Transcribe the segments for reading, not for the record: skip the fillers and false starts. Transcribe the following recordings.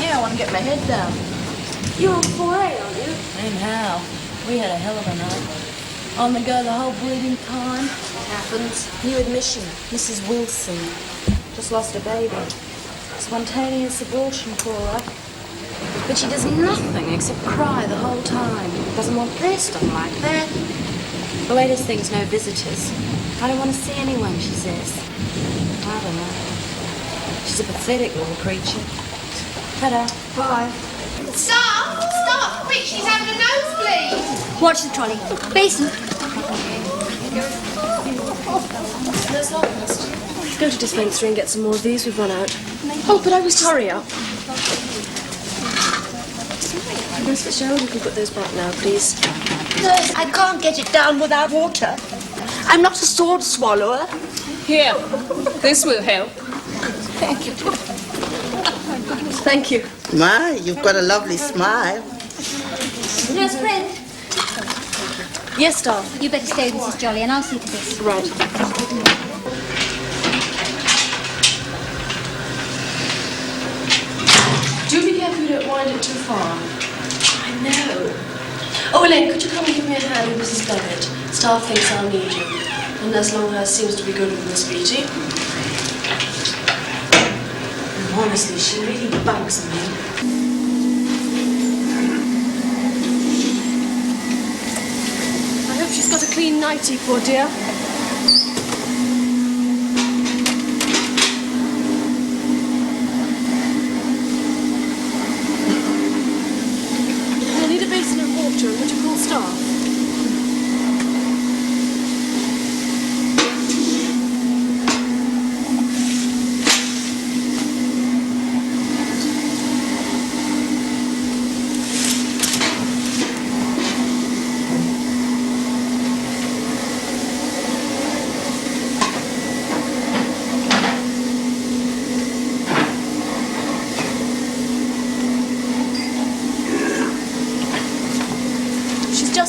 me. I want to get my head down. You're on 4A, aren't you? And how? We had a hell of a night. On the go the whole bleeding time. It happens. New admission, Mrs. Wilson. Just lost a baby. Spontaneous abortion for her. But she does nothing except cry the whole time. Doesn't want this, doesn't like that. The latest thing's no visitors. I don't want to see anyone, she says. I don't know. She's a pathetic little creature. Ta-da. Bye. Stop! Stop! Quick, she's having a nosebleed! Watch the trolley. Basin. There's lost. Go to dispensary and get some more of these. We've run out. Oh, but I was... Hurry up. Miss Fitzgerald, you can put those back now, please. Nurse, I can't get it down without water. I'm not a sword swallower. Here, this will help. Thank you. Thank you. My, you've got a lovely smile. Nurse Brent, Yes, Star. you better stay with Mrs. Jolly and I'll see to this. Right. Do be careful you don't wind it too far. I know. Oh, Elaine, could you come and give me a hand with Mrs. Levitt? Staff thinks I'll need you. And Nurse Longhurst seems to be good with Miss Beattie. And honestly, she really bugs me. I hope she's got a clean nightie, poor dear. We'll need a basin of water. Would you call staff?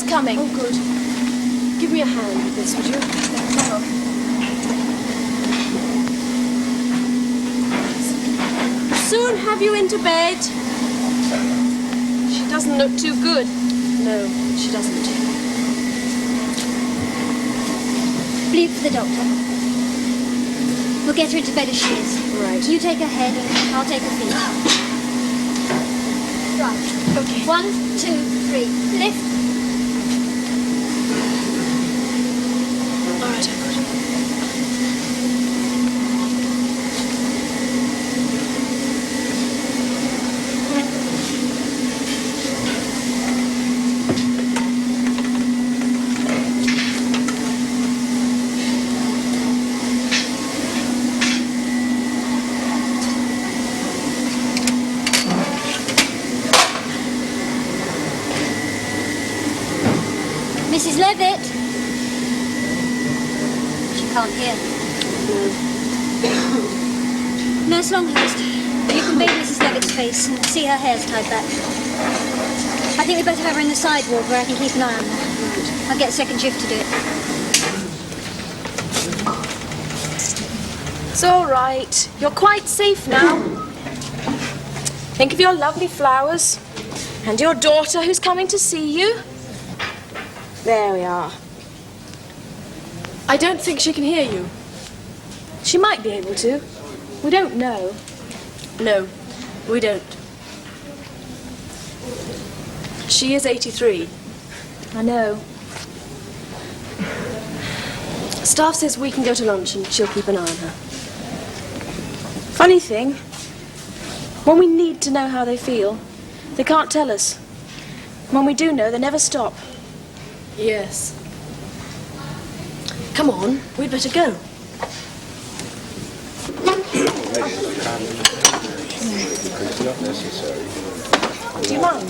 Coming. Oh, good. Give me a hand with this, would you? Soon have you into bed. She doesn't look too good. No, she doesn't. Leave for the doctor. We'll get her into bed as she is. Right. You take her head and I'll take her feet. Right. Okay. 1, 2, 3. Lift. All right, I'm good. Mrs. Levitt. She can't hear. Nurse Longhurst, you can bathe Mrs. Levitt's face and see her hair's tied back. I think we'd better have her in the sideward where I can keep an eye on her. I'll get a second shift to do it. It's all right. You're quite safe now. Think of your lovely flowers and your daughter who's coming to see you. There we are. I don't think she can hear you. She might be able to. We don't know. No, we don't. She is 83. I know. Staff says we can go to lunch and she'll keep an eye on her. Funny thing, when we need to know how they feel, they can't tell us. When we do know, they never stop. Yes. Come on, we'd better go. Do you mind?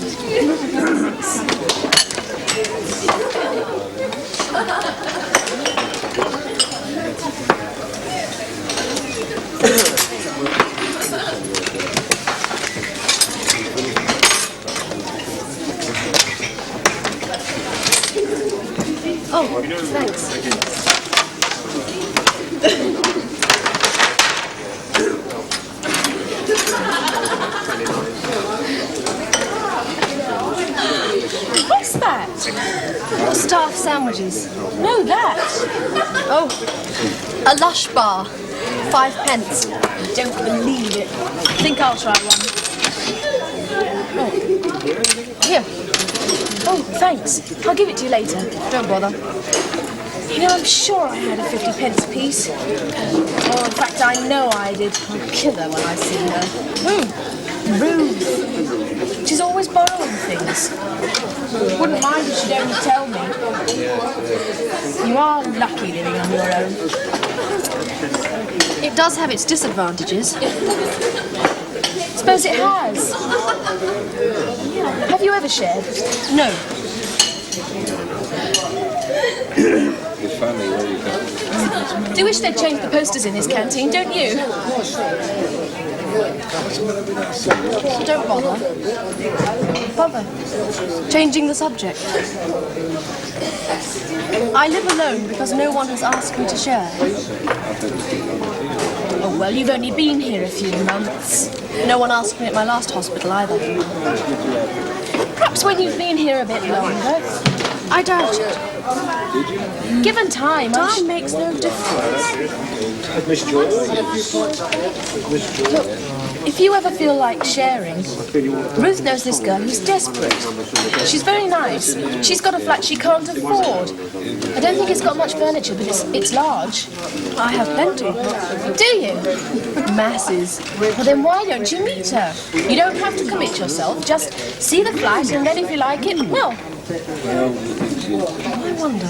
Oh, thanks. Staff sandwiches. No, that. Oh, a Lush bar. 5 pence. Don't believe it. Think I'll try one. Oh. Here. Oh, thanks. I'll give it to you later. Don't bother. You know, I'm sure I had a 50 pence piece. Oh, in fact, I know I did. I'll kill her when I see her. Rude. She's always borrowing things. Wouldn't mind if she'd only tell me. You are lucky living on your own. It does have its disadvantages. Suppose it has. Have you ever shared? No. Do wish they'd changed the posters in his canteen, don't you? Don't bother. Bother. Changing the subject. I live alone because no one has asked me to share. Oh, well, you've only been here a few months. No one asked me at my last hospital either. Perhaps when you've been here a bit longer. I doubt it. Given time, time makes no difference. Look, if you ever feel like sharing, Ruth knows this girl who's desperate. She's very nice. She's got a flat she can't afford. I don't think it's got much furniture, but it's large. I have plenty. Do you? Masses. Well, then why don't you meet her? You don't have to commit yourself. Just see the flat, and then if you like it, well. I wonder.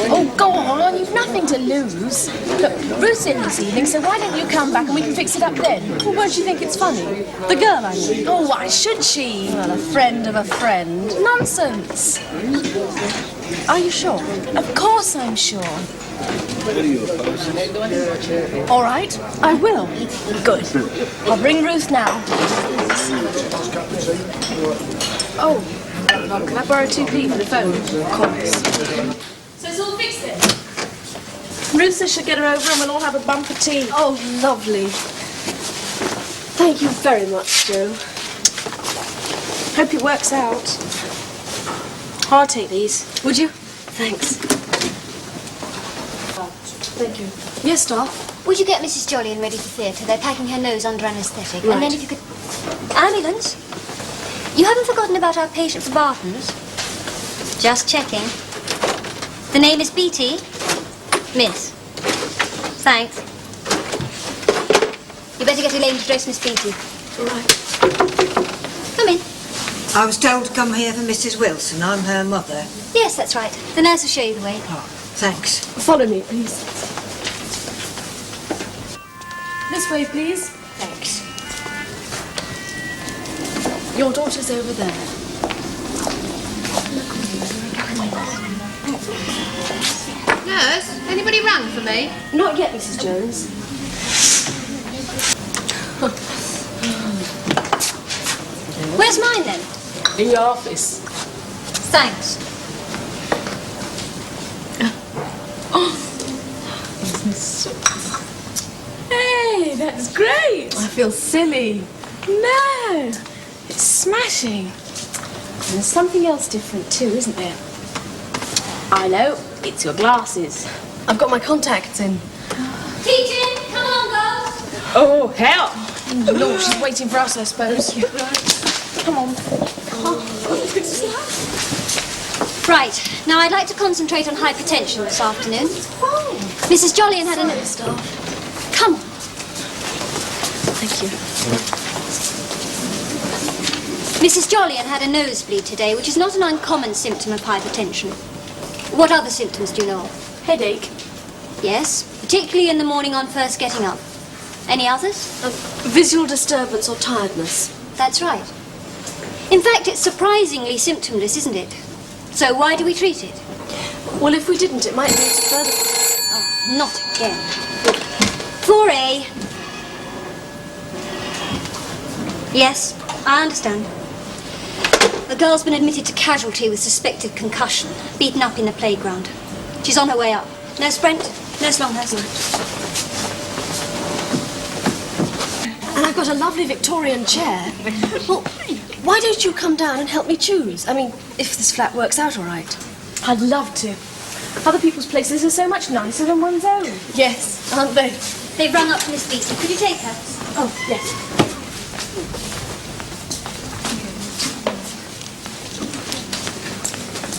Oh, go on, you've nothing to lose. Look, Ruth's in this evening, so why don't you come back and we can fix it up then? Well, won't she think it's funny? The girl, I mean. Oh, why should she? Well, a friend of a friend. Nonsense. Are you sure? Of course I'm sure. All right, I will. Good. I'll bring Ruth now. Oh. Can I borrow 2p for the phone? Of course. So it's all fixed then? Ruth says she'll get her over and we'll all have a bumper tea. Oh, lovely. Thank you very much, Joe. Hope it works out. I'll take these. Would you? Thanks. Thank you. Yes, Doc? Would you get Mrs. Jolyon ready for theatre? They're packing her nose under anaesthetic. Right. And then if you could... Ambulance? You haven't forgotten about our patient for Barton's? Just checking. The name is Beatty? Miss. Thanks. You better get Elaine to dress Miss Beatty. All right. Come in. I was told to come here for Mrs. Wilson. I'm her mother. Yes, that's right. The nurse will show you the way. Oh, thanks. Follow me, please. This way, please. Thanks. Your daughter's over there. Nurse, anybody rang for me? Not yet, Mrs. Jones. Where's mine, then? In your office. Thanks. Hey, that's great. I feel silly. No, it's smashing. And there's something else different too, isn't there? I know, it's your glasses. I've got my contacts in. Teaching, come on, girls. Oh, hell. No, she's waiting for us, I suppose. Come on. Right, now I'd like to concentrate on hypertension this afternoon. Mrs. Jolyon had a... Come on. Thank you. Mrs. Jolyon had a nosebleed today, which is not an uncommon symptom of hypertension. What other symptoms do you know of? Headache. Yes, particularly in the morning on first getting up. Any others? Visual disturbance or tiredness. That's right. In fact, it's surprisingly symptomless, isn't it? So why do we treat it? Well, if we didn't, it might lead to further... Oh, not again. 4A. Yes, I understand. The girl's been admitted to casualty with suspected concussion, beaten up in the playground. She's on her way up. Nurse Brent, Nurse Longhurst. And I've got a lovely Victorian chair. Well, Why don't you come down and help me choose? I mean, if this flat works out all right. I'd love to. Other people's places are so much nicer than one's own. Yes, aren't they? They've rung up Miss Beatty. Could you take her? Oh, yes.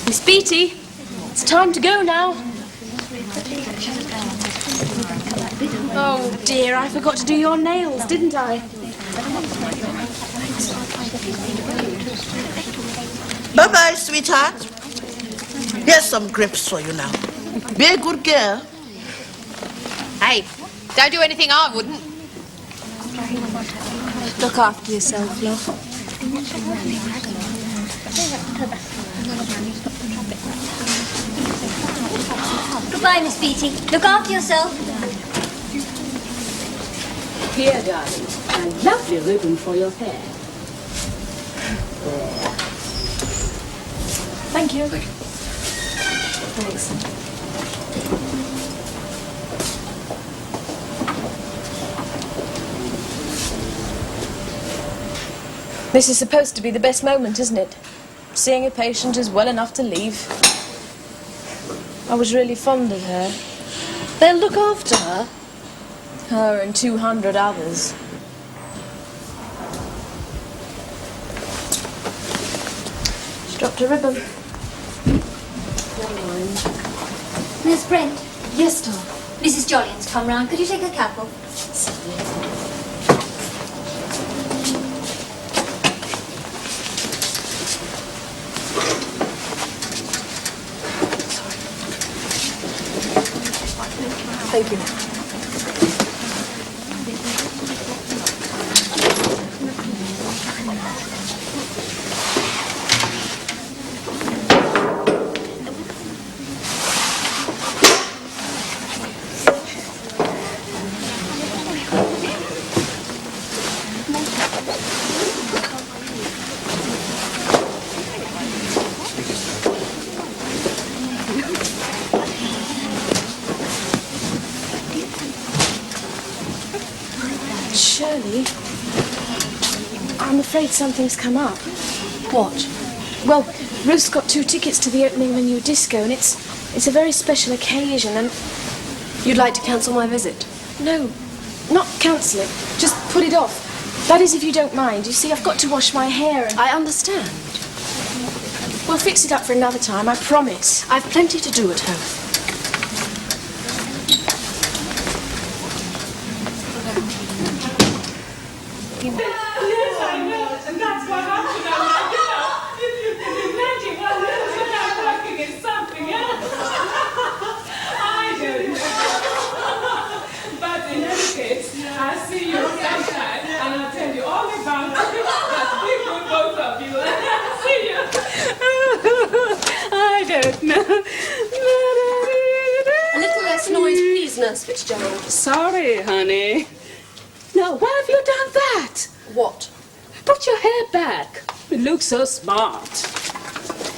Miss Beatty, it's time to go now. Oh dear, I forgot to do your nails, didn't I? Bye-bye, sweetheart. Here's some grapes for you now. Be a good girl. Hey, don't do anything I wouldn't. Look after yourself, love. Goodbye, Miss Beatty. Look after yourself. Here, darling, a lovely ribbon for your hair. Thank you. Thanks. This is supposed to be the best moment, isn't it? Seeing a patient is well enough to leave. I was really fond of her. They'll look after her. Her and 200 others. She dropped a ribbon. Never mind. Miss Brent, Yes, Tom. Mrs. Jolyon's come round. Could you take her cap off? Thank you. Shirley, I'm afraid something's come up. What? Well, Ruth's got 2 tickets to the opening of a new disco, and it's a very special occasion, and... You'd like to cancel my visit? No, not cancel it. Just put it off. That is, if you don't mind. You see, I've got to wash my hair and... I understand. We'll fix it up for another time, I promise. I've plenty to do at home. Yes, I know. And that's what happened. I'm like, you imagine what you're not working in something else. I don't know. But in any case, I'll see you sometime and I'll tell you all about it. That's big with both of you. See you. I don't know. A little less noise, please, Nurse Fitzgerald. Sorry, honey. Now, why have you done that? What? Put your hair back. It looks so smart.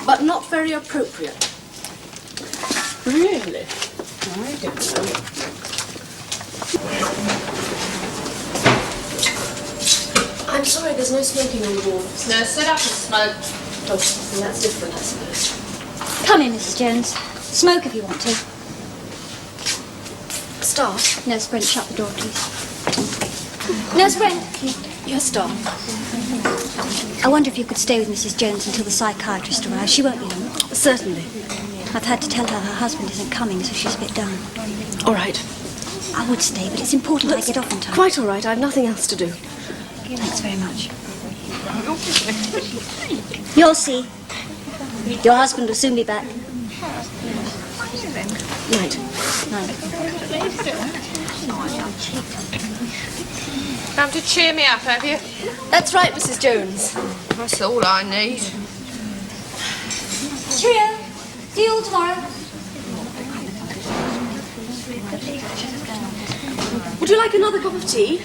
But not very appropriate. Really? I don't know. I'm sorry, there's no smoking on the walls. No, sit up and smoke. Oh, and that's different, I suppose. Come in, Mrs. Jones. Smoke if you want to. Staff? Nurse Brent, shut the door, please. Nurse Brent. Yes, staff. I wonder if you could stay with Mrs. Jones until the psychiatrist arrives. She won't be long. Certainly. I've had to tell her her husband isn't coming, so she's a bit down. All right. I would stay, but it's important I get off on time. Quite all right. I've nothing else to do. Thanks very much. You'll see. Your husband will soon be back. Night. Night. Come to cheer me up, have you? That's right, Mrs. Jones. That's all I need. Cheerio. See you all tomorrow. Would you like another cup of tea?